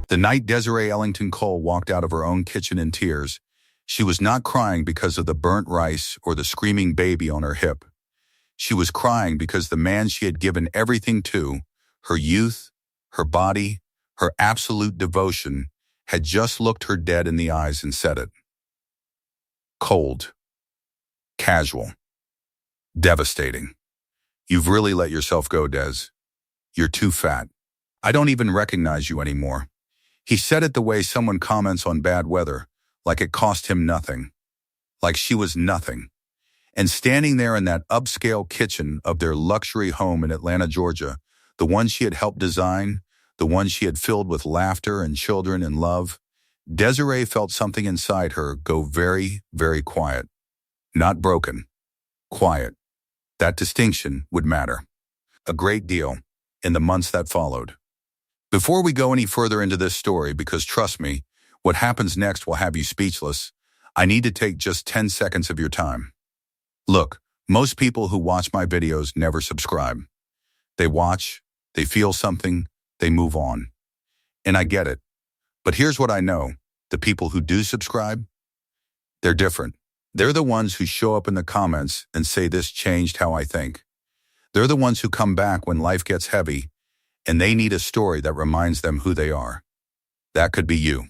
The night Desiree Ellington Cole walked out of her own kitchen in tears, she was not crying because of the burnt rice or the screaming baby on her hip. She was crying because the man she had given everything to, her youth, her body, her absolute devotion, had just looked her dead in the eyes and said it. Cold. Casual. Devastating. You've really let yourself go, Des. You're too fat. I don't even recognize you anymore. He said it the way someone comments on bad weather, like it cost him nothing. Like she was nothing. And standing there in that upscale kitchen of their luxury home in Atlanta, Georgia, the one she had helped design, the one she had filled with laughter and children and love, Desiree felt something inside her go very, very quiet. Not broken. Quiet. That distinction would matter a great deal in the months that followed. Before we go any further into this story, because trust me, what happens next will have you speechless, I need to take just 10 seconds of your time. Look, most people who watch my videos never subscribe. They watch, they feel something, they move on. And I get it. But here's what I know. The people who do subscribe, they're different. They're the ones who show up in the comments and say this changed how I think. They're the ones who come back when life gets heavy and they need a story that reminds them who they are. That could be you.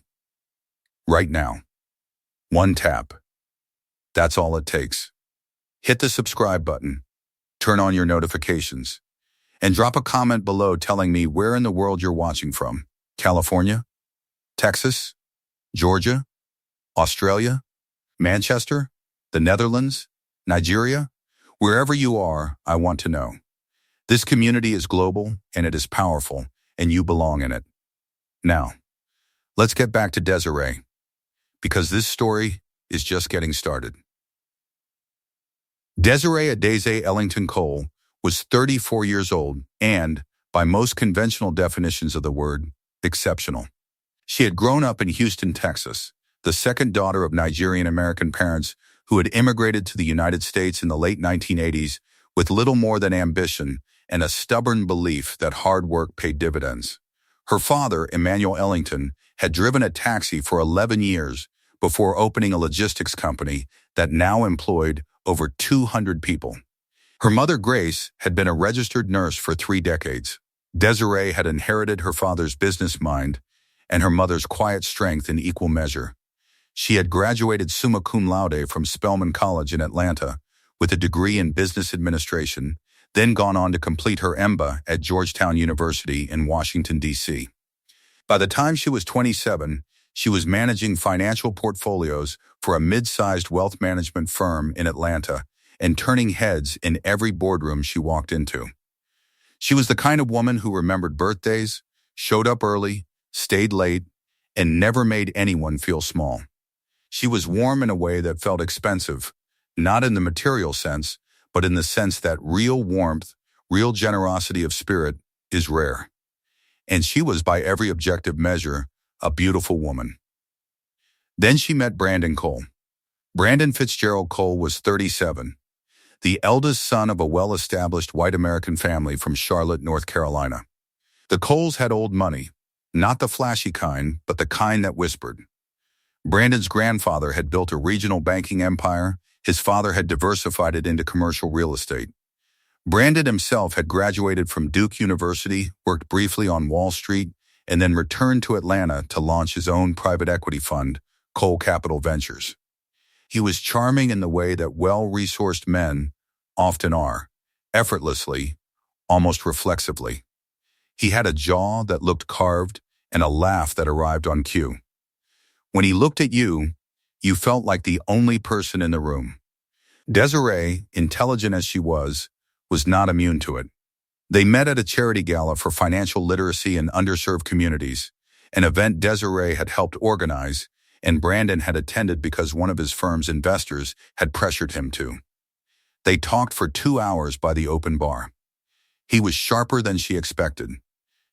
Right now. One tap. That's all it takes. Hit the subscribe button, turn on your notifications, and drop a comment below telling me where in the world you're watching from. California? Texas? Georgia? Australia? Manchester? The Netherlands? Nigeria? Wherever you are, I want to know. This community is global and it is powerful, and you belong in it. Now, let's get back to Desiree, because this story is just getting started. Desiree Adeze Ellington Cole was 34 years old and, by most conventional definitions of the word, exceptional. She had grown up in Houston, Texas, the second daughter of Nigerian-American parents who had immigrated to the United States in the late 1980s with little more than ambition and a stubborn belief that hard work paid dividends. Her father, Emmanuel Ellington, had driven a taxi for 11 years before opening a logistics company that now employed over 200 people. Her mother, Grace, had been a registered nurse for 3 decades. Desiree had inherited her father's business mind and her mother's quiet strength in equal measure. She had graduated summa cum laude from Spelman College in Atlanta with a degree in business administration, then gone on to complete her MBA at Georgetown University in Washington, D.C. By the time she was 27, she was managing financial portfolios for a mid-sized wealth management firm in Atlanta and turning heads in every boardroom she walked into. She was the kind of woman who remembered birthdays, showed up early, stayed late, and never made anyone feel small. She was warm in a way that felt expensive, not in the material sense, but in the sense that real warmth, real generosity of spirit is rare. And she was, by every objective measure, a beautiful woman. Then she met Brandon Cole. Brandon Fitzgerald Cole was 37, the eldest son of a well-established white American family from Charlotte, North Carolina. The Coles had old money, not the flashy kind, but the kind that whispered. Brandon's grandfather had built a regional banking empire. His father had diversified it into commercial real estate. Brandon himself had graduated from Duke University, worked briefly on Wall Street, and then returned to Atlanta to launch his own private equity fund, Cole Capital Ventures. He was charming in the way that well-resourced men often are, effortlessly, almost reflexively. He had a jaw that looked carved and a laugh that arrived on cue. When he looked at you, you felt like the only person in the room. Desiree, intelligent as she was not immune to it. They met at a charity gala for financial literacy in underserved communities, an event Desiree had helped organize, and Brandon had attended because one of his firm's investors had pressured him to. They talked for 2 hours by the open bar. He was sharper than she expected.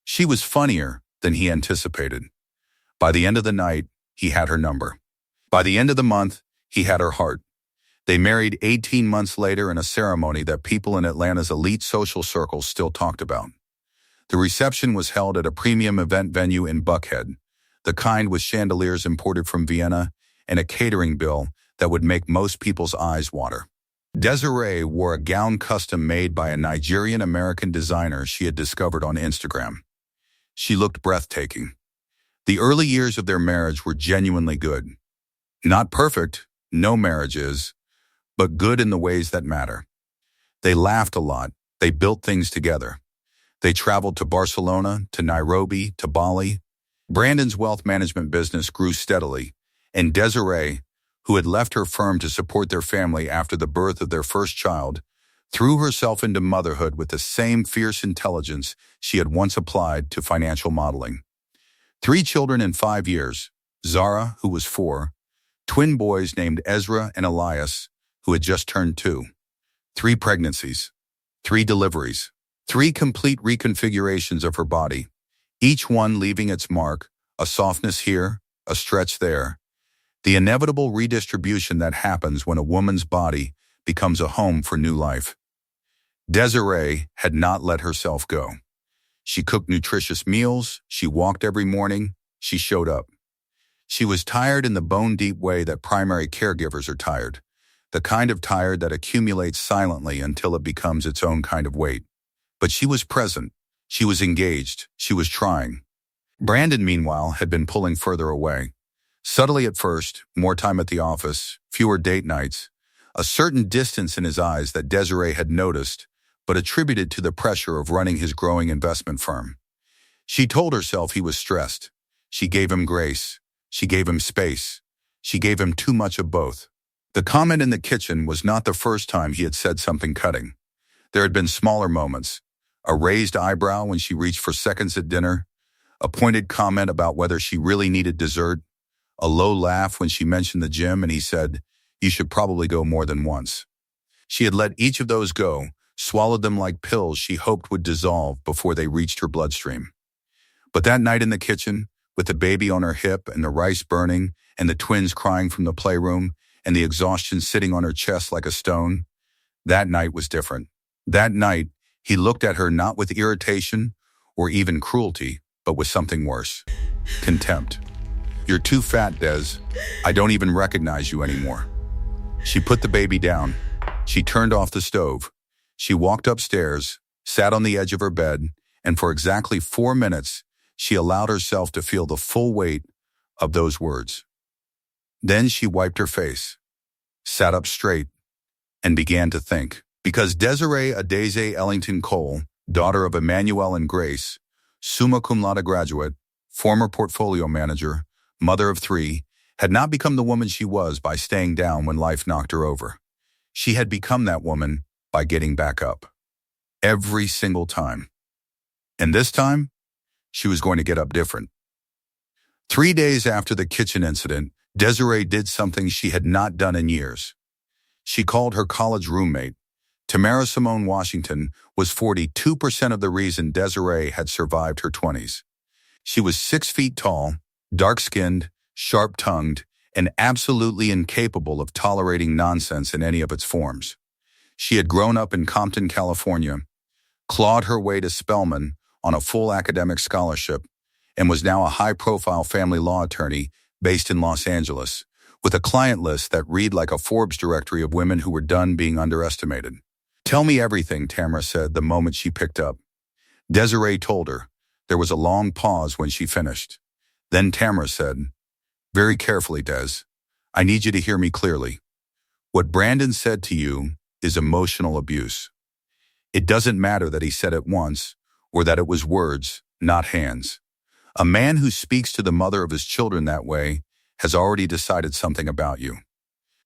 She was funnier than he anticipated. By the end of the night, he had her number. By the end of the month, he had her heart. They married 18 months later in a ceremony that people in Atlanta's elite social circles still talked about. The reception was held at a premium event venue in Buckhead, the kind with chandeliers imported from Vienna and a catering bill that would make most people's eyes water. Desiree wore a gown custom made by a Nigerian-American designer she had discovered on Instagram. She looked breathtaking. The early years of their marriage were genuinely good. Not perfect, no marriage is, but good in the ways that matter. They laughed a lot, they built things together. They traveled to Barcelona, to Nairobi, to Bali. Brandon's wealth management business grew steadily, and Desiree, who had left her firm to support their family after the birth of their first child, threw herself into motherhood with the same fierce intelligence she had once applied to financial modeling. 3 children in 5 years, Zara, who was 4, twin boys named Ezra and Elias, who had just turned 2, 3 pregnancies, 3 deliveries, 3 complete reconfigurations of her body, each one leaving its mark, a softness here, a stretch there, the inevitable redistribution that happens when a woman's body becomes a home for new life. Desiree had not let herself go. She cooked nutritious meals, she walked every morning, she showed up. She was tired in the bone-deep way that primary caregivers are tired, the kind of tired that accumulates silently until it becomes its own kind of weight. But she was present, she was engaged, she was trying. Brandon, meanwhile, had been pulling further away. Subtly at first, more time at the office, fewer date nights, a certain distance in his eyes that Desiree had noticed, but attributed to the pressure of running his growing investment firm. She told herself he was stressed. She gave him grace. She gave him space. She gave him too much of both. The comment in the kitchen was not the first time he had said something cutting. There had been smaller moments. A raised eyebrow when she reached for seconds at dinner, a pointed comment about whether she really needed dessert, a low laugh when she mentioned the gym and he said, "You should probably go more than once." She had let each of those go, swallowed them like pills she hoped would dissolve before they reached her bloodstream. But that night in the kitchen, with the baby on her hip and the rice burning and the twins crying from the playroom and the exhaustion sitting on her chest like a stone, that night was different. That night, he looked at her not with irritation or even cruelty, but with something worse. Contempt. "You're too fat, Des. I don't even recognize you anymore." She put the baby down. She turned off the stove. She walked upstairs, sat on the edge of her bed, and for exactly 4 minutes, she allowed herself to feel the full weight of those words. Then she wiped her face, sat up straight, and began to think. Because Desiree Adeze Ellington Cole, daughter of Emmanuel and Grace, summa cum laude graduate, former portfolio manager, mother of 3, had not become the woman she was by staying down when life knocked her over. She had become that woman by getting back up. Every single time. And this time, she was going to get up different. 3 days after the kitchen incident, Desiree did something she had not done in years. She called her college roommate. Tamara Simone Washington was 42% of the reason Desiree had survived her 20s. She was 6 feet tall, dark-skinned, sharp-tongued, and absolutely incapable of tolerating nonsense in any of its forms. She had grown up in Compton, California, clawed her way to Spelman on a full academic scholarship, and was now a high-profile family law attorney based in Los Angeles, with a client list that read like a Forbes directory of women who were done being underestimated. "Tell me everything," Tamara said the moment she picked up. Desiree told her. There was a long pause when she finished. Then Tamara said, "Very carefully, Des. I need you to hear me clearly. What Brandon said to you is emotional abuse. It doesn't matter that he said it once or that it was words, not hands. A man who speaks to the mother of his children that way has already decided something about you.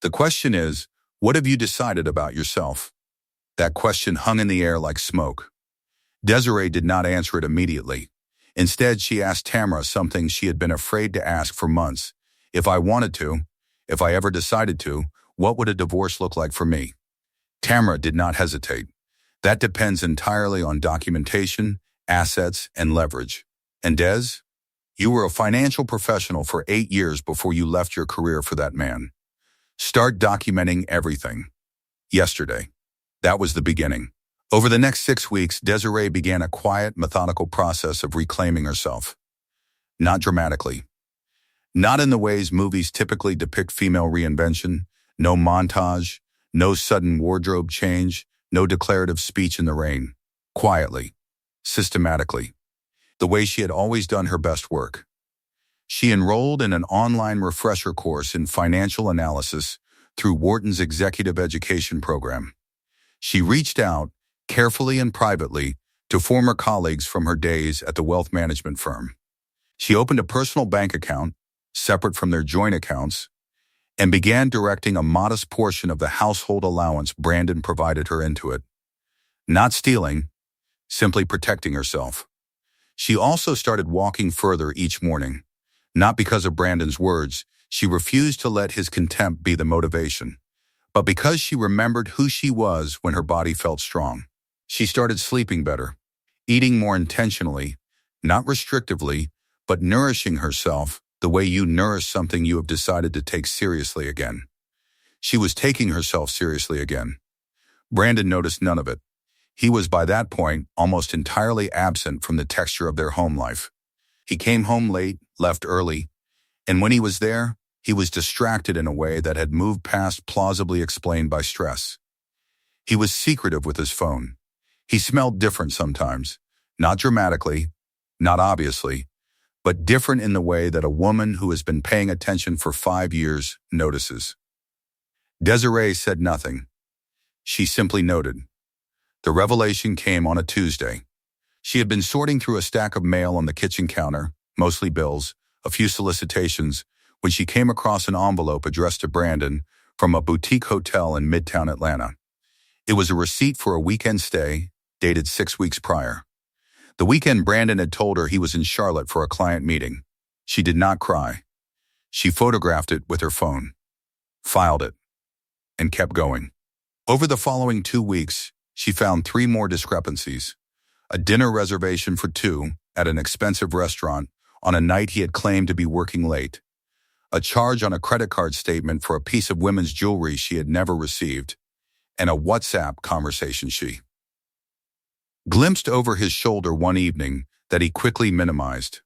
The question is, what have you decided about yourself?" That question hung in the air like smoke. Desiree did not answer it immediately. Instead, she asked Tamara something she had been afraid to ask for months. "If I wanted to, if I ever decided to, what would a divorce look like for me?" Tamara did not hesitate. "That depends entirely on documentation, assets, and leverage. And Des, you were a financial professional for 8 years before you left your career for that man. Start documenting everything. Yesterday. That was the beginning. Over the next 6 weeks, Desiree began a quiet, methodical process of reclaiming herself. Not dramatically. Not in the ways movies typically depict female reinvention, no montage, no sudden wardrobe change, no declarative speech in the rain. Quietly. Systematically. The way she had always done her best work. She enrolled in an online refresher course in financial analysis through Wharton's executive education program. She reached out, carefully and privately, to former colleagues from her days at the wealth management firm. She opened a personal bank account, separate from their joint accounts, and began directing a modest portion of the household allowance Brandon provided her into it. Not stealing, simply protecting herself. She also started walking further each morning. Not because of Brandon's words, she refused to let his contempt be the motivation, but because she remembered who she was when her body felt strong. She started sleeping better, eating more intentionally, not restrictively, but nourishing herself the way you nourish something you have decided to take seriously again. She was taking herself seriously again. Brandon noticed none of it. He was by that point almost entirely absent from the texture of their home life. He came home late, left early, and when he was there, he was distracted in a way that had moved past plausibly explained by stress. He was secretive with his phone. He smelled different sometimes, not dramatically, not obviously, but different in the way that a woman who has been paying attention for 5 years notices. Desiree said nothing. She simply noted. The revelation came on a Tuesday. She had been sorting through a stack of mail on the kitchen counter, mostly bills, a few solicitations, when she came across an envelope addressed to Brandon from a boutique hotel in Midtown Atlanta. It was a receipt for a weekend stay, dated 6 weeks prior. The weekend Brandon had told her he was in Charlotte for a client meeting. She did not cry. She photographed it with her phone, filed it, and kept going. Over the following 2 weeks, she found 3 more discrepancies. A dinner reservation for 2 at an expensive restaurant on a night he had claimed to be working late. A charge on a credit card statement for a piece of women's jewelry she had never received. And a WhatsApp conversation she glimpsed over his shoulder one evening that he quickly minimized.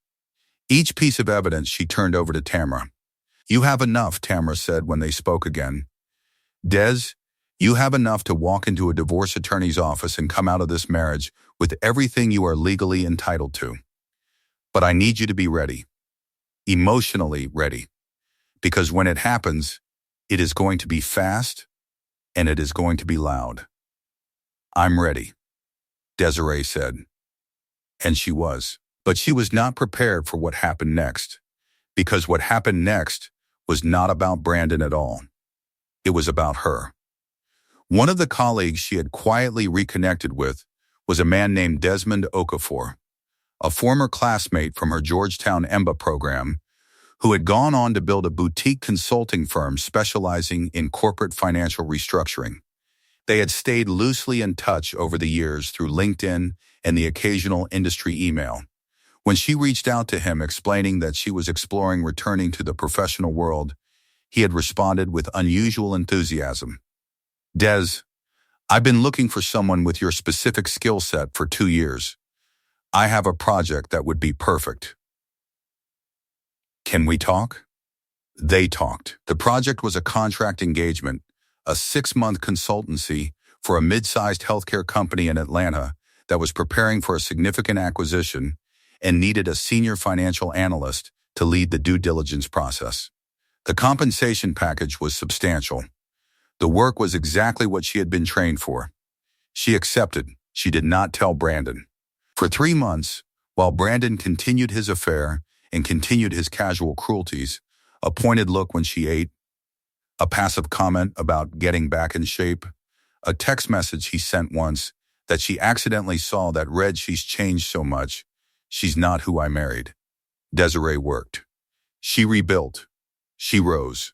Each piece of evidence she turned over to Tamara. You have enough, Tamara said when they spoke again. Des, you have enough to walk into a divorce attorney's office and come out of this marriage with everything you are legally entitled to. But I need you to be ready. Emotionally ready. Because when it happens, it is going to be fast and it is going to be loud. I'm ready, Desiree said. And she was. But she was not prepared for what happened next. Because what happened next was not about Brandon at all. It was about her. One of the colleagues she had quietly reconnected with was a man named Desmond Okafor, a former classmate from her Georgetown EMBA program who had gone on to build a boutique consulting firm specializing in corporate financial restructuring. They had stayed loosely in touch over the years through LinkedIn and the occasional industry email. When she reached out to him explaining that she was exploring returning to the professional world, he had responded with unusual enthusiasm. Des, I've been looking for someone with your specific skill set for 2 years. I have a project that would be perfect. Can we talk? They talked. The project was a contract engagement, a 6-month consultancy for a mid-sized healthcare company in Atlanta that was preparing for a significant acquisition and needed a senior financial analyst to lead the due diligence process. The compensation package was substantial. The work was exactly what she had been trained for. She accepted. She did not tell Brandon. For 3 months, while Brandon continued his affair and continued his casual cruelties, a pointed look when she ate, a passive comment about getting back in shape, a text message he sent once that she accidentally saw that read, "She's changed so much. She's not who I married." Desiree worked. She rebuilt. She rose.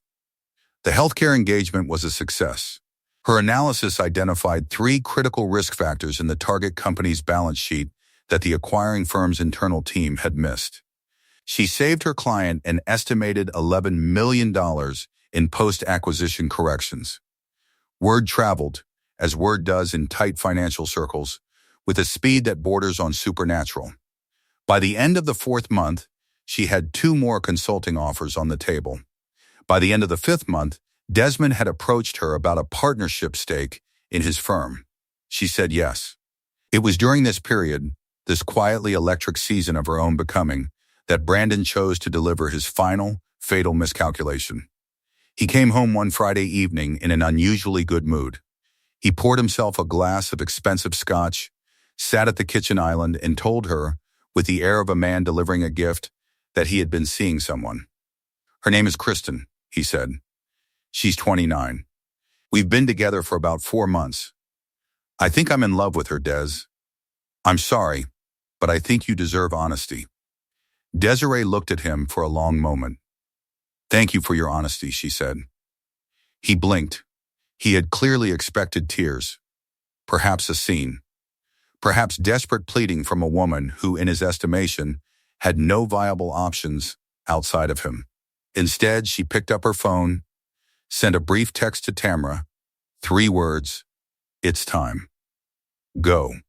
The healthcare engagement was a success. Her analysis identified 3 critical risk factors in the target company's balance sheet that the acquiring firm's internal team had missed. She saved her client an estimated $11 million in post-acquisition corrections. Word traveled, as word does in tight financial circles, with a speed that borders on supernatural. By the end of the 4th month, she had 2 more consulting offers on the table. By the end of the 5th month, Desmond had approached her about a partnership stake in his firm. She said yes. It was during this period, this quietly electric season of her own becoming, that Brandon chose to deliver his final, fatal miscalculation. He came home one Friday evening in an unusually good mood. He poured himself a glass of expensive scotch, sat at the kitchen island, and told her, with the air of a man delivering a gift, that he had been seeing someone. "Her name is Kristen," he said. "She's 29. We've been together for about 4 months. I think I'm in love with her, Des. I'm sorry, but I think you deserve honesty." Desiree looked at him for a long moment. "Thank you for your honesty," she said. He blinked. He had clearly expected tears. Perhaps a scene. Perhaps desperate pleading from a woman who, in his estimation, had no viable options outside of him. Instead, she picked up her phone, sent a brief text to Tamara, 3 words, "It's time. Go,"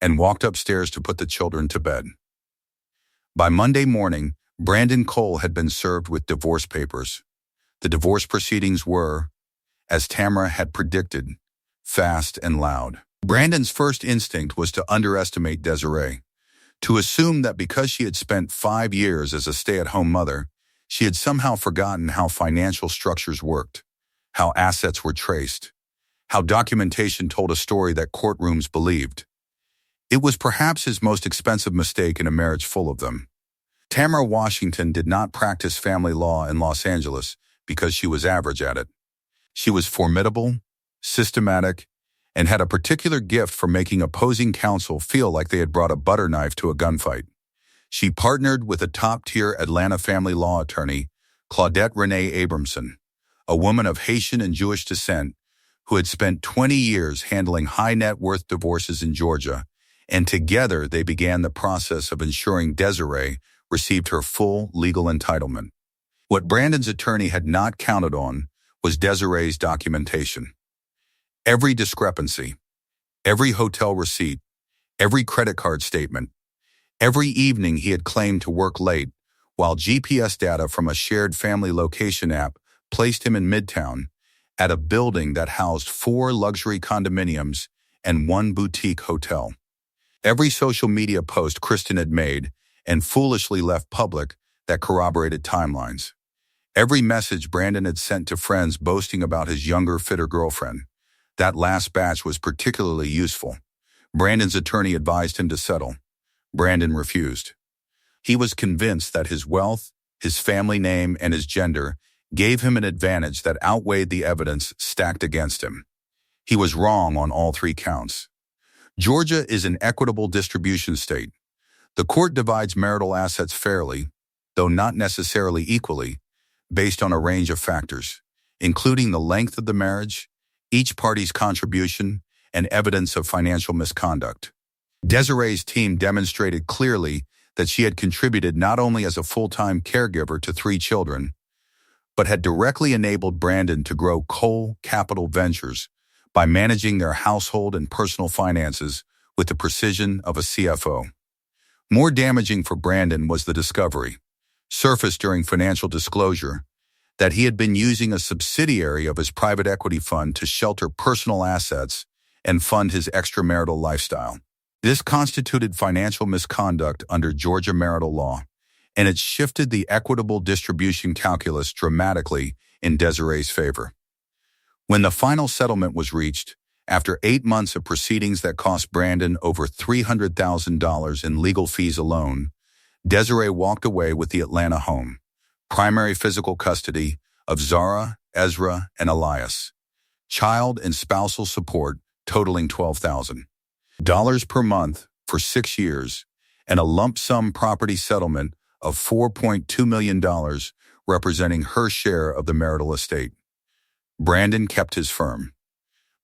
and walked upstairs to put the children to bed. By Monday morning, Brandon Cole had been served with divorce papers. The divorce proceedings were, as Tamara had predicted, fast and loud. Brandon's first instinct was to underestimate Desiree, to assume that because she had spent 5 years as a stay-at-home mother, she had somehow forgotten how financial structures worked, how assets were traced, how documentation told a story that courtrooms believed. It was perhaps his most expensive mistake in a marriage full of them. Tamara Washington did not practice family law in Los Angeles because she was average at it. She was formidable, systematic, and had a particular gift for making opposing counsel feel like they had brought a butter knife to a gunfight. She partnered with a top-tier Atlanta family law attorney, Claudette Renee Abramson, a woman of Haitian and Jewish descent who had spent 20 years handling high-net-worth divorces in Georgia, and together they began the process of ensuring Desiree received her full legal entitlement. What Brandon's attorney had not counted on was Desiree's documentation. Every discrepancy, every hotel receipt, every credit card statement, every evening he had claimed to work late, while GPS data from a shared family location app placed him in Midtown, at a building that housed 4 luxury condominiums and 1 boutique hotel. Every social media post Kristen had made and foolishly left public that corroborated timelines. Every message Brandon had sent to friends boasting about his younger, fitter girlfriend. That last batch was particularly useful. Brandon's attorney advised him to settle. Brandon refused. He was convinced that his wealth, his family name, and his gender gave him an advantage that outweighed the evidence stacked against him. He was wrong on all 3 counts. Georgia is an equitable distribution state. The court divides marital assets fairly, though not necessarily equally, based on a range of factors, including the length of the marriage, each party's contribution, and evidence of financial misconduct. Desiree's team demonstrated clearly that she had contributed not only as a full-time caregiver to 3 children, but had directly enabled Brandon to grow Cole Capital Ventures by managing their household and personal finances with the precision of a CFO. More damaging for Brandon was the discovery, surfaced during financial disclosure, that he had been using a subsidiary of his private equity fund to shelter personal assets and fund his extramarital lifestyle. This constituted financial misconduct under Georgia marital law, and it shifted the equitable distribution calculus dramatically in Desiree's favor. When the final settlement was reached, after 8 months of proceedings that cost Brandon over $300,000 in legal fees alone, Desiree walked away with the Atlanta home, primary physical custody of Zara, Ezra, and Elias, child and spousal support totaling $12,000 per month for 6 years, and a lump sum property settlement of $4.2 million representing her share of the marital estate. Brandon kept his firm,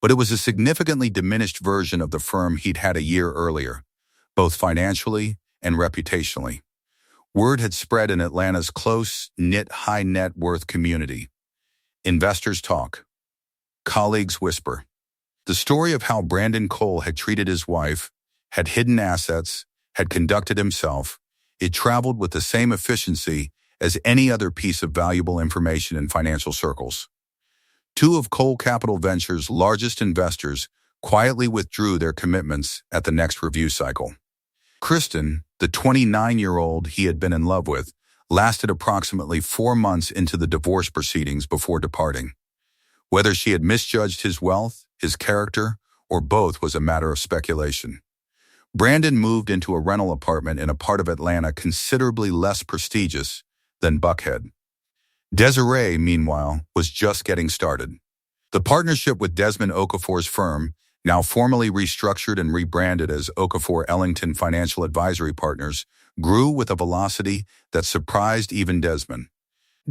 but it was a significantly diminished version of the firm he'd had a year earlier, both financially and reputationally. Word had spread in Atlanta's close-knit high-net-worth community. Investors talk. Colleagues whisper. The story of how Brandon Cole had treated his wife, had hidden assets, had conducted himself, it traveled with the same efficiency as any other piece of valuable information in financial circles. Two of Cole Capital Ventures' largest investors quietly withdrew their commitments at the next review cycle. Kristen, the 29-year-old he had been in love with, lasted approximately 4 months into the divorce proceedings before departing. Whether she had misjudged his wealth, his character, or both was a matter of speculation. Brandon moved into a rental apartment in a part of Atlanta considerably less prestigious than Buckhead. Desiree, meanwhile, was just getting started. The partnership with Desmond Okafor's firm, now formally restructured and rebranded as Okafor Ellington Financial Advisory Partners, grew with a velocity that surprised even Desmond.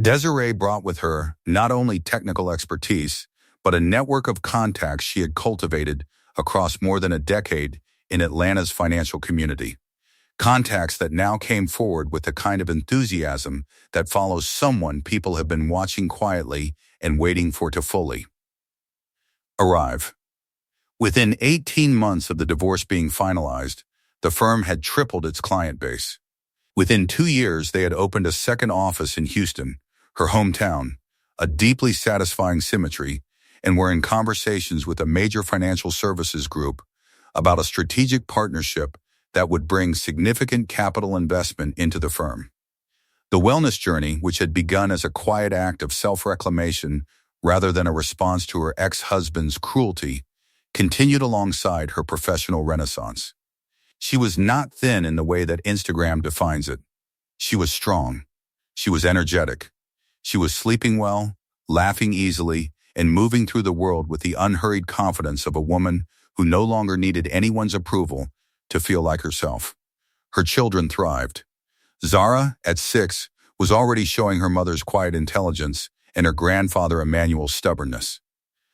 Desiree brought with her not only technical expertise, but a network of contacts she had cultivated across more than a decade in Atlanta's financial community. Contacts that now came forward with the kind of enthusiasm that follows someone people have been watching quietly and waiting for to fully arrive. Within 18 months of the divorce being finalized, the firm had tripled its client base. Within 2 years, they had opened a second office in Houston, her hometown, a deeply satisfying symmetry, and were in conversations with a major financial services group about a strategic partnership that would bring significant capital investment into the firm. The wellness journey, which had begun as a quiet act of self-reclamation rather than a response to her ex-husband's cruelty, continued alongside her professional renaissance. She was not thin in the way that Instagram defines it. She was strong. She was energetic. She was sleeping well, laughing easily, and moving through the world with the unhurried confidence of a woman who no longer needed anyone's approval to feel like herself. Her children thrived. Zara, at 6, was already showing her mother's quiet intelligence and her grandfather Emmanuel's stubbornness.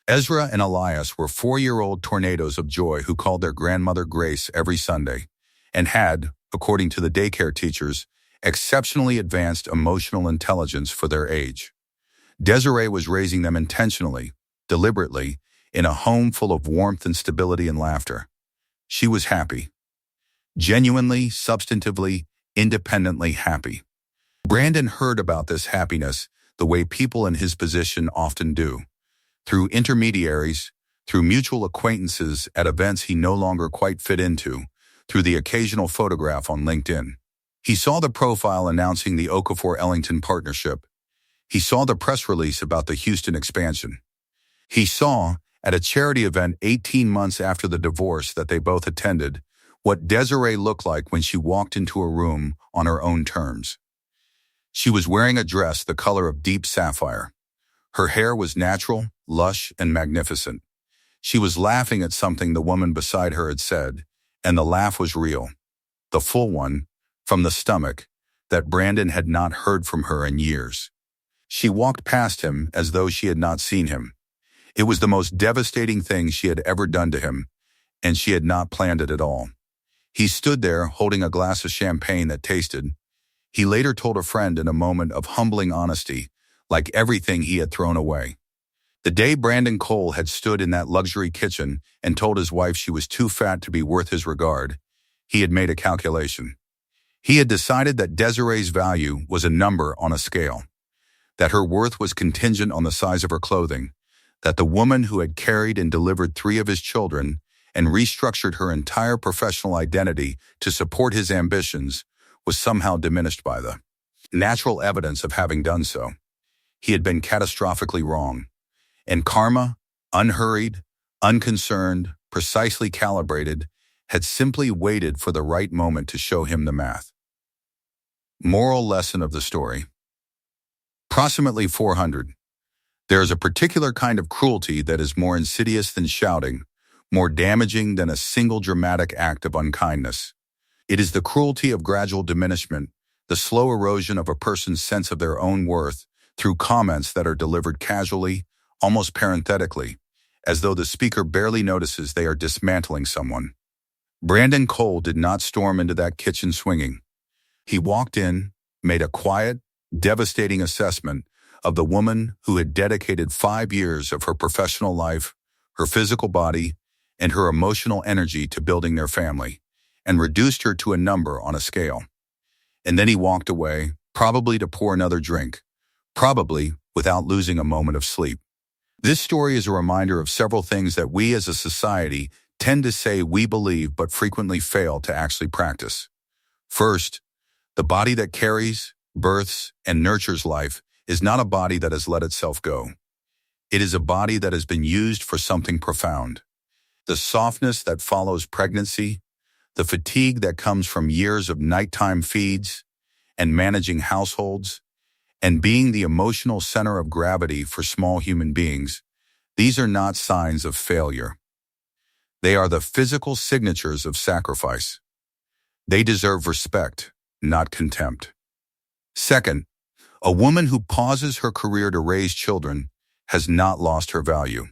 Ezra and Elias were 4-year-old tornadoes of joy who called their grandmother Grace every Sunday and had, according to the daycare teachers, exceptionally advanced emotional intelligence for their age. Desiree was raising them intentionally, deliberately, in a home full of warmth and stability and laughter. She was happy. Genuinely, substantively, independently happy. Brandon heard about this happiness the way people in his position often do. Through intermediaries, through mutual acquaintances at events he no longer quite fit into, through the occasional photograph on LinkedIn. He saw the profile announcing the Okafor Ellington partnership. He saw the press release about the Houston expansion. He saw, at a charity event 18 months after the divorce that they both attended, what Desiree looked like when she walked into a room on her own terms. She was wearing a dress the color of deep sapphire. Her hair was natural, lush, and magnificent. She was laughing at something the woman beside her had said, and the laugh was real. The full one, from the stomach, that Brandon had not heard from her in years. She walked past him as though she had not seen him. It was the most devastating thing she had ever done to him, and she had not planned it at all. He stood there holding a glass of champagne that tasted. He later told a friend in a moment of humbling honesty, like everything he had thrown away. The day Brandon Cole had stood in that luxury kitchen and told his wife she was too fat to be worth his regard, he had made a calculation. He had decided that Desiree's value was a number on a scale, that her worth was contingent on the size of her clothing, that the woman who had carried and delivered 3 of his children and restructured her entire professional identity to support his ambitions was somehow diminished by the natural evidence of having done so. He had been catastrophically wrong. And karma, unhurried, unconcerned, precisely calibrated, had simply waited for the right moment to show him the math. Moral lesson of the story. Approximately 400. There is a particular kind of cruelty that is more insidious than shouting, more damaging than a single dramatic act of unkindness. It is the cruelty of gradual diminishment, the slow erosion of a person's sense of their own worth through comments that are delivered casually, almost parenthetically, as though the speaker barely notices they are dismantling someone. Brandon Cole did not storm into that kitchen swinging. He walked in, made a quiet, devastating assessment of the woman who had dedicated 5 years of her professional life, her physical body, and her emotional energy to building their family, and reduced her to a number on a scale. And then he walked away, probably to pour another drink, probably without losing a moment of sleep. This story is a reminder of several things that we as a society tend to say we believe but frequently fail to actually practice. First, the body that carries, births, and nurtures life is not a body that has let itself go. It is a body that has been used for something profound. The softness that follows pregnancy, the fatigue that comes from years of nighttime feeds and managing households, and being the emotional center of gravity for small human beings, these are not signs of failure. They are the physical signatures of sacrifice. They deserve respect, not contempt. Second, a woman who pauses her career to raise children has not lost her value.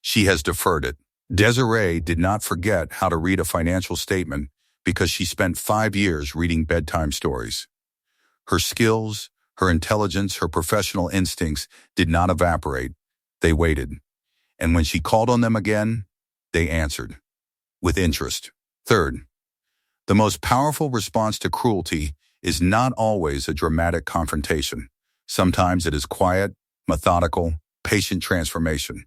She has deferred it. Desiree did not forget how to read a financial statement because she spent 5 years reading bedtime stories. Her skills, her intelligence, her professional instincts did not evaporate. They waited. And when she called on them again, they answered with interest. Third, the most powerful response to cruelty is not always a dramatic confrontation. Sometimes it is quiet, methodical, patient transformation.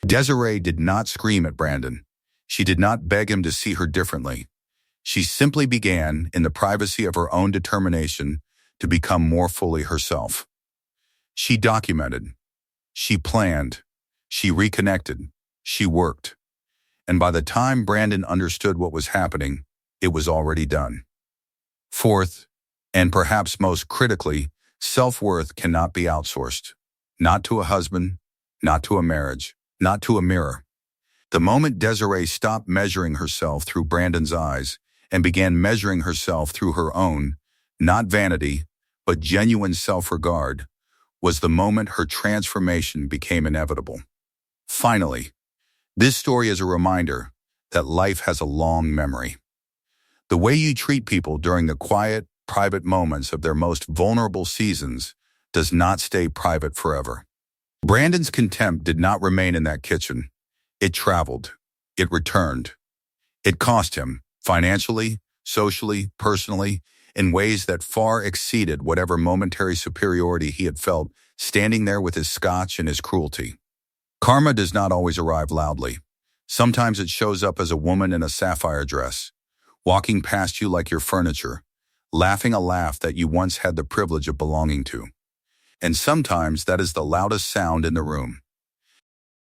Desiree did not scream at Brandon. She did not beg him to see her differently. She simply began, in the privacy of her own determination, to become more fully herself. She documented. She planned. She reconnected. She worked. And by the time Brandon understood what was happening, it was already done. Fourth, and perhaps most critically, self-worth cannot be outsourced. Not to a husband, not to a marriage, not to a mirror. The moment Desiree stopped measuring herself through Brandon's eyes and began measuring herself through her own, not vanity, but genuine self-regard, was the moment her transformation became inevitable. Finally, this story is a reminder that life has a long memory. The way you treat people during the quiet, private moments of their most vulnerable seasons does not stay private forever. Brandon's contempt did not remain in that kitchen. It traveled. It returned. It cost him, financially, socially, personally, in ways that far exceeded whatever momentary superiority he had felt standing there with his scotch and his cruelty. Karma does not always arrive loudly. Sometimes it shows up as a woman in a sapphire dress, walking past you like your furniture, laughing a laugh that you once had the privilege of belonging to. And sometimes that is the loudest sound in the room.